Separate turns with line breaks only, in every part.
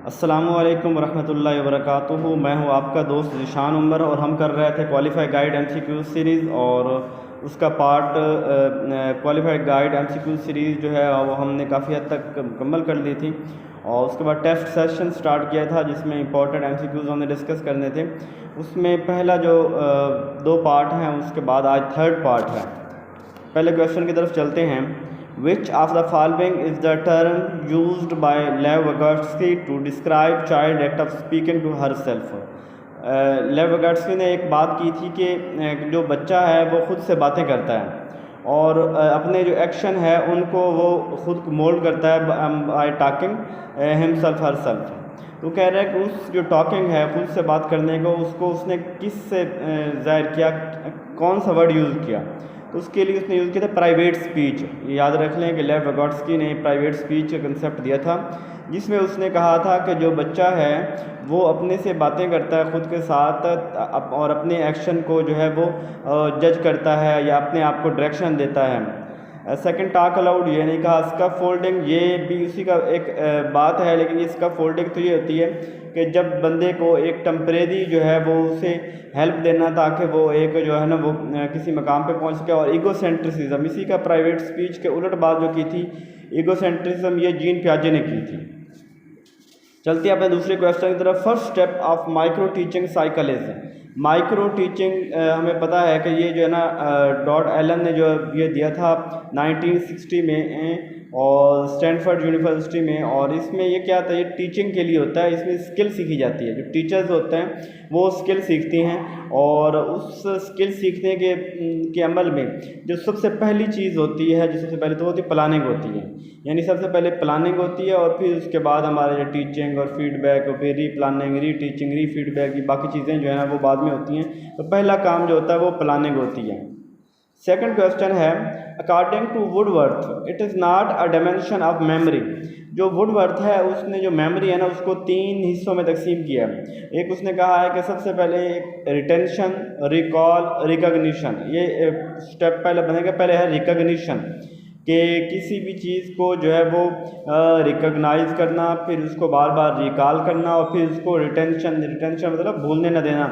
अस्सलामुअलैकुम वरहमतुल्लाहि वबरकातुहू। मैं हूँ आपका दोस्त ज़ीशान उमर और हम कर रहे थे क्वालिफाई गाइड एमसीक्यू सीरीज़ और उसका part qualified guide MCQ series जो है वो हमने काफ़ी हद तक मुकम्मल कर ली थी और उसके बाद टेस्ट सेशन स्टार्ट किया था जिसमें इंपॉर्टेंट एमसीक्यूज़ हमने डिस्कस करने थे। उसमें पहला जो दो पार्ट हैं उसके बाद आज थर्ड पार्ट है। पहले क्वेश्चन की तरफ चलते हैं। Which of the following is the term used by Lev Vygotsky to describe child act of speaking to herself? लेव wygotsky ने एक बात की थी कि जो बच्चा है वो ख़ुद से बातें करता है और अपने जो एक्शन है उनको वो ख़ुद मोल्ड करता है बाय टॉकिंग हिमसेल्फ हरसेल्फ। तो कह रहा है कि उस जो टॉकिंग है ख़ुद से बात करने को उसको उसने किस से ज़ाहिर किया, कौन सा वर्ड यूज़ किया। तो उसके लिए उसने यूज़ किया था प्राइवेट स्पीच। याद रख लें कि लेव wygotsky ने प्राइवेट स्पीच का कंसेप्ट दिया था जिसमें उसने कहा था कि जो बच्चा है वो अपने से बातें करता है ख़ुद के साथ और अपने एक्शन को जो है वो जज करता है या अपने आप को डायरेक्शन देता है। सेकंड टॉक अलाउड ये नहीं कहा। स्कफ फोल्डिंग ये भी उसी का एक बात है, लेकिन ये स्कफ फोल्डिंग तो ये होती है कि जब बंदे को एक टेम्परेरी जो है वो उसे हेल्प देना ताकि वो एक जो है ना वो किसी मकाम पे पहुंच सके। और ईगोसेंट्रिसिज्म इसी का प्राइवेट स्पीच के उलट बात जो की थी, ईगोसेंट्रिसिज्म ये जीन पियाजे ने की थी। चलते हैं अपने दूसरे क्वेश्चन की तरफ। First step of micro teaching cycle is. Micro teaching हमें पता है कि ये जो है ना डॉट एलन ने जो ये दिया था 1960 में और स्टैनफोर्ड यूनिवर्सिटी में। और इसमें ये क्या था, ये टीचिंग के लिए होता है, इसमें स्किल सीखी जाती है। जो टीचर्स होते हैं वो स्किल सीखती हैं और उस स्किल सीखने के अमल में जो सबसे पहली चीज़ होती है, जो सबसे पहले तो होती है प्लानिंग होती है। यानी सबसे पहले प्लानिंग होती है और फिर उसके बाद हमारे जो टीचिंग और फीडबैक और फिर री प्लानिंग, री टीचिंग, री फीडबैक, ये बाकी चीज़ें जो है ना वो बाद में होती हैं। तो पहला काम जो होता है वो प्लानिंग होती है। सेकंड क्वेश्चन है, according to Woodworth it is not a dimension of memory. जो वुडवर्थ है उसने जो मेमोरी है ना उसको 3 हिस्सों में तकसीम किया है। एक उसने कहा है कि सबसे पहले रिटेंशन, रिकॉल, रिकॉग्निशन। ये स्टेप पहले बनेगा। पहले है रिकॉग्निशन कि किसी भी चीज़ को जो है वो रिकॉग्नाइज करना, फिर उसको बार बार रिकॉल करना और फिर उसको रिटेंशन मतलब भूलने न देना,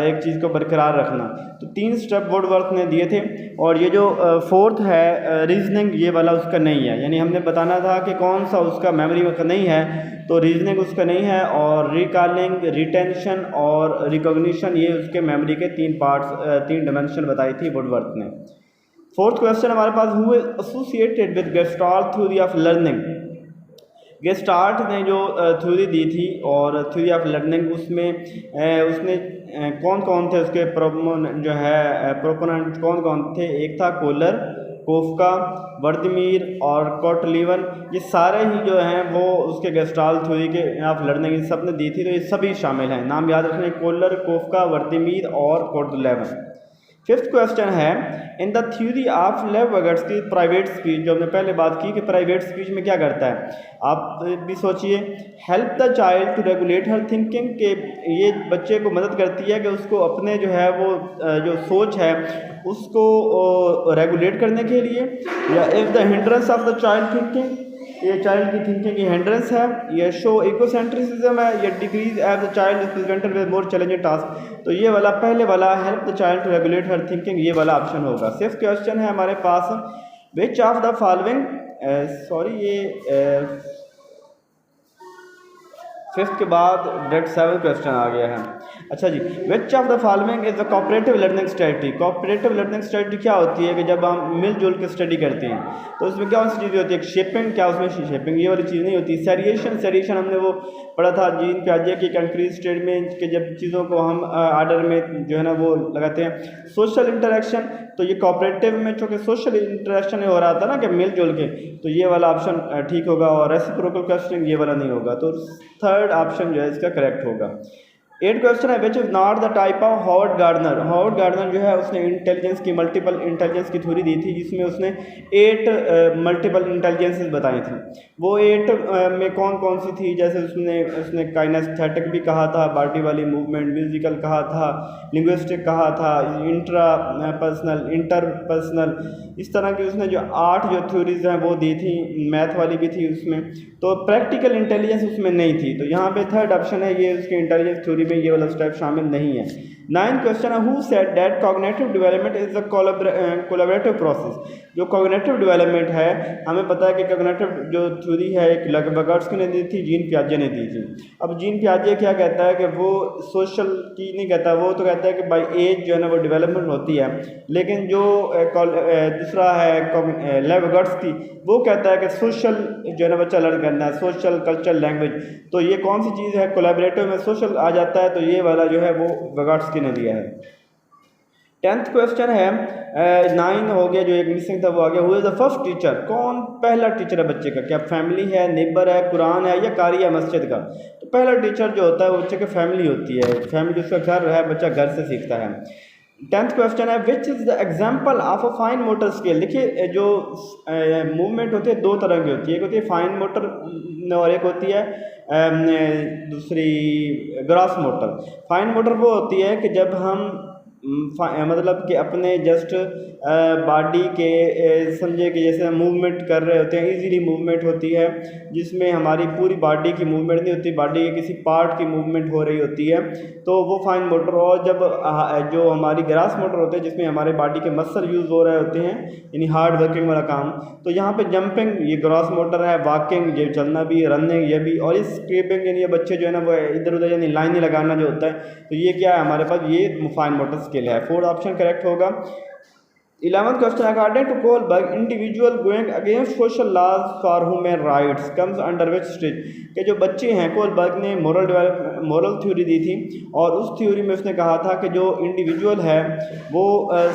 एक चीज़ को बरकरार रखना। तो 3 स्टेप वुडवर्थ ने दिए थे। और ये जो फोर्थ है रीजनिंग, ये वाला उसका नहीं है। यानी हमने बताना था कि कौन सा उसका मेमोरी का नहीं है, तो रीजनिंग उसका नहीं है। और रिकॉलिंग, रिटेंशन और रिकॉग्निशन ये उसके मेमोरी के 3 पार्ट्स, 3 डायमेंशन बताई थी वुडवर्थ ने। फोर्थ क्वेश्चन हमारे पास, who is associated with gestalt theory of learning. Gestalt ने जो थ्योरी दी थी और थ्योरी ऑफ लर्निंग उसमें उसने कौन कौन थे उसके जो है प्रोपोनेंट कौन कौन थे। एक था कोलर, कोफका, वर्दमीर और कोटलीवन। ये सारे ही जो हैं वो उसके गेस्टाल्ट थ्योरी के ऑफ लर्निंग इन सब ने दी थी। तो ये सभी शामिल हैं, नाम याद रखने, कोलर, कोफका, वर्दमीर और कोटलीवन। फिफ्थ क्वेश्चन है, इन द थ्योरी ऑफ लेव wygotsky प्राइवेट स्पीच, जो हमने पहले बात की कि प्राइवेट स्पीच में क्या करता है। आप भी सोचिए, help the child to regulate her thinking, के ये बच्चे को मदद करती है कि उसको अपने जो है वो जो सोच है उसको रेगुलेट करने के लिए। या if the hindrance of the child thinking, ये चाइल्ड की थिंकिंग की हिंड्रेंस है। ये शो इकोसेंट्रिसिज्म है। ये decrease as the child is presented with more challenging task. तो ये वाला पहले वाला help the child to regulate her thinking, ये वाला ऑप्शन होगा। सिक्स्थ क्वेश्चन है हमारे पास, which of the following, fifth के बाद डायरेक्ट 7 क्वेश्चन आ गया है। अच्छा जी, विच of the following is the cooperative learning strategy. Cooperative learning strategy क्या होती है कि जब हम मिलजुल के स्टडी करते हैं तो उसमें क्या सी चीज़ होती है, शेपिंग। क्या उसमें शेपिंग ये वाली चीज़ नहीं होती। सेरिएशन हमने वो पढ़ा था जीन पियाजे की कंक्रीट स्टेटमेंट के, जब चीज़ों को हम आर्डर में जो है ना वो लगाते हैं। सोशल इंटरेक्शन, तो ये कोऑपरेटिव में चूँकि सोशल इंटरेक्शन हो रहा था ना कि मिलजुल के, तो ये वाला ऑप्शन ठीक होगा। और रेसिप्रोकल क्वेश्चनिंग ये वाला नहीं होगा। तो थर्ड ऑप्शन जो है इसका करेक्ट होगा। एट क्वेश्चन है which is not the type of Howard Gardner. Howard Gardner जो है उसने इंटेलिजेंस की मल्टीपल इंटेलिजेंस की थ्योरी दी थी, जिसमें उसने 8 मल्टीपल इंटेलिजेंसेस बताई थी। वो 8 में कौन कौन सी थी, जैसे उसने काइनेस्थेटिक भी कहा था, बॉडी वाली मूवमेंट, म्यूजिकल कहा था, लिंग्विस्टिक कहा था, इंट्रा पर्सनल, इंटर पर्सनल, इस तरह की उसने जो 8 जो थ्योरीज हैं वो दी थी, मैथ वाली भी थी उसमें। तो प्रैक्टिकल इंटेलिजेंस उसमें नहीं थी, तो यहाँ पे थर्ड ऑप्शन है ये उसके इंटेलिजेंस थ्योरी में ये वाला स्टेप शामिल नहीं है। 9th क्वेश्चन है who said that cognitive development is the collaborative process. जो कॉग्निटिव डेवलपमेंट है, हमें पता है कि कॉग्निटिव जो थ्योरी है एक लगभग ने दी थी, जीन पियाजे ने दी थी। अब जीन पियाजे क्या कहता है कि वो सोशल की नहीं कहता, वो तो कहता है कि बाई एज जो है ना वो डेवलपमेंट होती है, लेकिन जो दूसरा है लेवगर्ट्स की, वो कहता है कि सोशल जो है ना बच्चा लर्न करना है, सोशल कल्चर लैंग्वेज। तो ये कौन सी चीज़ है, कोलैबोरेटिव में सोशल आ जाता है, तो ये वाला जो है वो वेगोट्स्की ने दिया है। 10th क्वेश्चन है 9 हो गया, जो एक मिसिंग था वो आ गया। Who is the first teacher, कौन पहला टीचर है बच्चे का, क्या फैमिली है, नेबर है, कुरान है, या कारी है मस्जिद का। तो पहला टीचर जो होता है वो बच्चे की फैमिली होती है, फैमिली उसका घर है, बच्चा घर से सीखता है। 10th क्वेश्चन है which is the example of a fine motor scale. देखिए जो मूवमेंट होती है दो तरह की होती है, एक होती है फाइन मोटर और एक होती है दूसरी ग्रॉस मोटर। फाइन मोटर वो होती है कि जब हम मतलब कि अपने जस्ट बॉडी के समझे कि जैसे हम मूवमेंट कर रहे होते हैं, इजीली मूवमेंट होती है, जिसमें हमारी पूरी बॉडी की मूवमेंट नहीं होती, बॉडी के किसी पार्ट की मूवमेंट हो रही होती है, तो वो फाइन मोटर। और जब जो हमारी ग्रास मोटर होते हैं जिसमें हमारे बॉडी के मसल यूज़ हो रहे होते हैं, यानी हार्ड वर्किंग वाला काम, तो यहाँ पे जंपिंग ये ग्रॉस मोटर है, वॉकिंग ये चलना भी, रनिंग ये भी, और इस स्क्रीपिंग यानी ये बच्चे जो है ना वो इधर उधर यानी लाइन लगाना जो होता है, तो ये क्या है हमारे पास, ये फाइन मोटर स्किल है। 4th ऑप्शन करेक्ट होगा। 11th question according to Kohlberg individual going against social laws for human rights comes under which stage. के जो बच्चे हैं, कोलबर्ग ने मोरल थ्योरी दी थी, और उस थ्योरी में उसने कहा था कि जो इंडिविजुअल है वो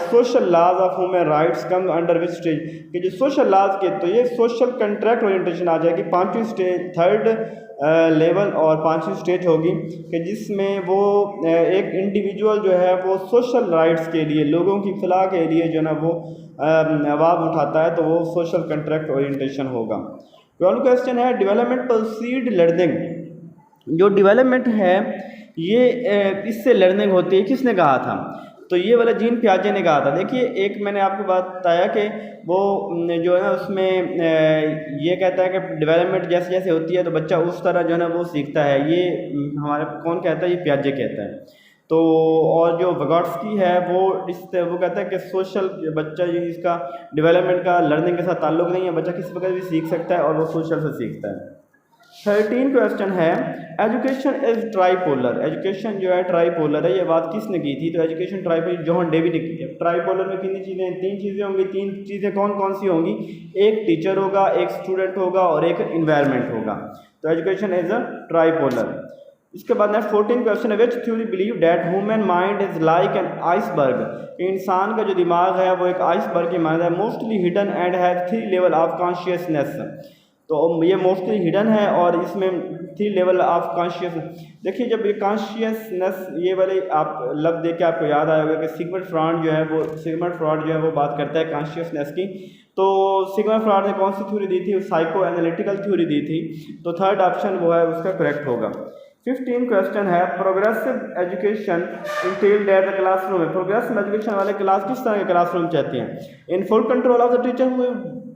social laws of human rights comes under which stage, कि जो सोशल लॉज के, तो ये सोशल कंट्रैक्ट ओरिएंटेशन आ जाएगी, 5वीं स्टेज, 3rd लेवल और 5वीं स्टेज होगी, कि जिसमें वो एक इंडिविजुअल जो है वो सोशल राइट्स के लिए, लोगों की फलाह के लिए जो है ना वो आवाज़ उठाता है, तो वो सोशल कंट्रैक्ट ओरिएंटेशन होगा। 12th क्वेश्चन है डेवलपमेंट प्रोसीड लर्निंग। जो डेवलपमेंट है ये इससे लर्निंग होती है, किसने कहा था, तो ये वाला जीन पियाजे ने कहा था। देखिए एक मैंने आपको बात बताया कि वो जो है ना उसमें ये कहता है कि डेवलपमेंट जैसे जैसे होती है तो बच्चा उस तरह जो है ना वो सीखता है, ये हमारे कौन कहता है, ये पियाजे कहता है। तो और जो वेगोट्स्की है वो कहता है कि सोशल बच्चा जो इसका डेवलपमेंट का लर्निंग के साथ ताल्लुक़ नहीं है, बच्चा किसी वक्त भी सीख सकता है और वो सोशल से सीखता है। 13 क्वेश्चन है एजुकेशन इज ट्राईपोलर। एजुकेशन जो है ट्राईपोलर है, ये बात किसने की थी, तो एजुकेशन ट्राईपोलर जॉन डेवी ने की है। ट्राईपोलर में कितनी चीज़ें, 3 चीज़ें होंगी। 3 चीज़ें कौन कौन सी होंगी, एक टीचर होगा, एक स्टूडेंट होगा और एक इन्वायरमेंट होगा, तो एजुकेशन इज अ ट्राईपोलर। इसके बाद नेक्स्ट 14 क्वेश्चन है विच theory believe that human mind is like an iceberg. इंसान का जो दिमाग है वो एक आइसबर्ग की मानता है, mostly hidden and have 3 level of consciousness. तो ये मोस्टली हिडन है और इसमें 3 लेवल ऑफ कॉन्शियसनेस। देखिए जब ये कॉन्शियसनेस ये वाले आप लफ्ज़ देख के आपको याद आएगा कि सिगमंड फ्रॉइड जो है वो बात करता है कॉन्शियसनेस की। तो सिगमंड फ्रॉइड ने कौन सी थ्योरी दी थी, साइको एनालिटिकल थ्योरी दी थी, तो 3rd ऑप्शन वो है उसका करेक्ट होगा। 15 क्वेश्चन है progressive education entailed at the classroom में। प्रोग्रेसिव एजुकेशन वाले क्लास किस तरह के क्लासरूम चाहते हैं, in full control of the teacher हुए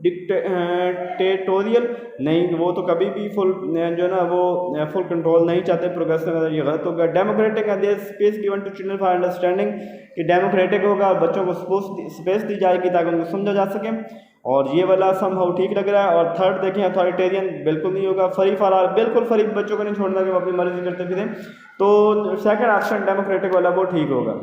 डिक्टेटोरियल, नहीं वो तो कभी भी फुल जो है ना वो फुल कंट्रोल नहीं चाहते प्रोग्रेसिव, ये गलत होगा। डेमोक्रेटिक है, there space given to children for understanding, कि डेमोक्रेटिक होगा, बच्चों को स्पेस दी जाएगी ताकि उनको समझा जा सके, और ये वाला समहाउ ठीक लग रहा है। और 3rd देखें अथॉरिटेरियन, बिल्कुल नहीं होगा। फ्री फॉर ऑल, बिल्कुल फ्री, बच्चों को नहीं छोड़ना कि वो अपनी मर्जी करते फिरें, तो 2nd ऑप्शन डेमोक्रेटिक वाला वो ठीक होगा।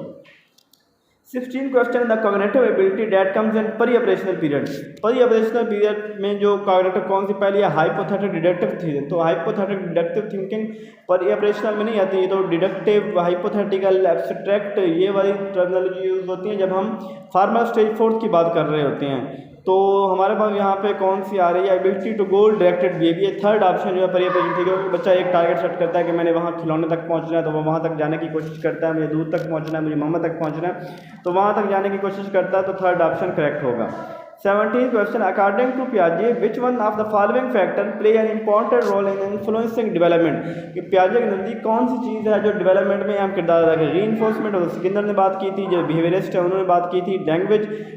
16 question the cognitive ability that comes in परी ऑपरेशनल पीरियड। परी ऑपरेशनल पीरियड में जो कॉग्निटिव कौन सी पहली है, हाइपोथेटिक डिडक्टिव थी, तो हाइपोथेटिक डिडक्टिव थिंकिंग परी ऑपरेशनल में नहीं आती, तो डिडक्टिव, हाइपोथेटिकल, एब्स्ट्रैक्ट ये वाली टर्मिनोलॉजी यूज होती है जब हम फार्मल स्टेज 4th की बात कर रहे होते हैं। तो हमारे पास यहाँ पे कौन सी आ रही है, ability to goal directed behaviour. Third option जो है पर ठीक है, बच्चा एक टारगेट सेट करता है कि मैंने वहाँ खिलौने तक पहुँचना है, तो वो वहाँ तक जाने की कोशिश करता है, मुझे दूर तक पहुँचना है, मुझे मम्मा तक पहुँचना है, तो वहाँ तक जाने की कोशिश करता है, तो थर्ड ऑप्शन करेक्ट होगा। 17th क्वेश्चन, अकॉर्डिंग टू पियाजे which one of the following factor play an important role in influencing development. कि पियाजे के नज़दीक कौन सी चीज़ है जो डेवलपमेंट में अहम किरदार अदा करे। रीइंफोर्समेंट और स्किनर ने बात की थी, जो बिहेवियरिस्ट है उन्होंने बात की थी।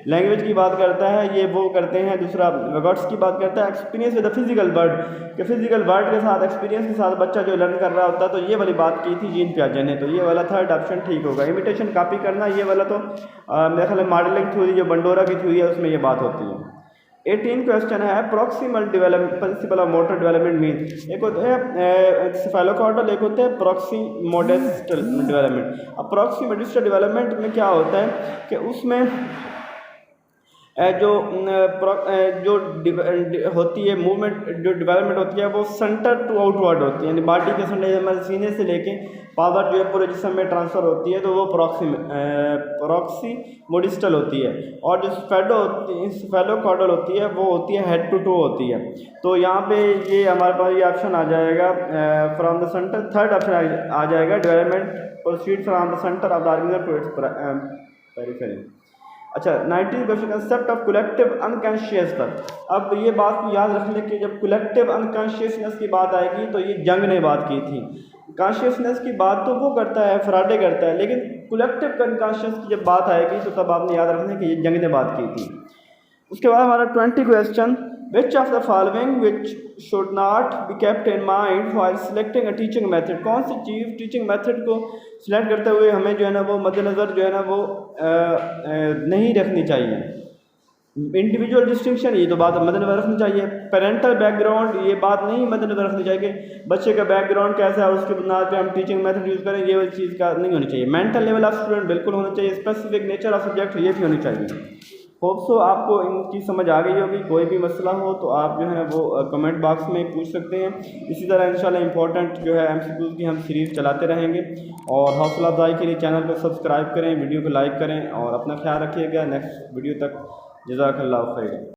लैंग्वेज की बात करता है, ये वो करते हैं। दूसरा वर्ड्स की बात करता है। Experience with the physical word, कि फिजिकल वर्ड के साथ एक्सपीरियंस के साथ बच्चा जो लर्न कर रहा होता है, तो ये वाली बात की थी जीन पियाजे ने, तो ये वाला थर्ड ऑप्शन ठीक होगा। इमिटेशन कॉपी करना, ये वाला तो मेरे ख्याल में मॉडलिंग थ्योरी जो बंडोरा की थ्योरी है उसमें ये बात होती है। 18 क्वेश्चन है, proximal development principle of motor development mean. एक होते हैं सेफेलोकॉर्डल, एक होते हैं प्रॉक्सिमोडिस्टल डेवलपमेंट। अब प्रॉक्सिमोडिस्टल डेवलपमेंट में क्या होता है कि उसमें जो होती है मूवमेंट, जो डेवलपमेंट होती है वो सेंटर टू आउटवर्ड होती है, यानी बॉडी के हमारे सीने से लेके पावर जो है पूरे जिस्म में ट्रांसफ़र होती है, तो वो प्रॉक्सिमोडिस्टल होती है। और जो स्फेलोकॉर्डल होती है वो होती है हेड टू टो होती है। तो यहाँ पे ये हमारे पास ये ऑप्शन आ जाएगा from the centre, third option आ जाएगा, development proceed from the centre of the organism to its periphery. अच्छा, 19 क्वेश्चन, कंसेप्ट ऑफ कलेक्टिव अनकॉन्शियसनेस। अब ये बात को याद रख लें कि जब कलेक्टिव अनकॉन्शियसनेस की बात आएगी तो ये जंग ने बात की थी। कॉन्शियसनेस की बात तो वो करता है, फ्राडे करता है, लेकिन कलेक्टिव अनकॉन्शियस की जब बात आएगी तो तब आपने याद रखना कि ये जंग ने बात की थी। उसके बाद हमारा 20 question, which of the following which should not be kept in mind while selecting a teaching method. कौन सी चीज़ टीचिंग मेथड को सिलेक्ट करते हुए हमें जो है ना वो मद्देनज़र जो है ना वो नहीं रखनी चाहिए। इंडिविजुअल डिस्टिंक्शन, ये तो बात मद्देनज़र रखनी चाहिए। पेरेंटल बैकग्राउंड, ये बात नहीं मद्देनज़र रखनी चाहिए कि बच्चे का बैकग्राउंड कैसा है उसके बुनियाद पे हम टीचिंग मेथड यूज़ करें, ये वाली चीज़ का नहीं होनी चाहिए। मेंटल लेवल ऑफ स्टूडेंट बिल्कुल होना चाहिए। स्पेसिफिक नेचर ऑफ सब्जेक्ट, ये भी होनी चाहिए। होप सो आपको इनकी समझ आ गई होगी। कोई भी मसला हो तो आप जो है वो कमेंट बॉक्स में पूछ सकते हैं। इसी तरह इंशाल्लाह इंपॉर्टेंट जो है MCQs की हम सीरीज़ चलाते रहेंगे। और हौसला अफजाई के लिए चैनल को सब्सक्राइब करें, वीडियो को लाइक करें और अपना ख्याल रखिएगा। नेक्स्ट वीडियो तक जज़ाकल्लाह खैर।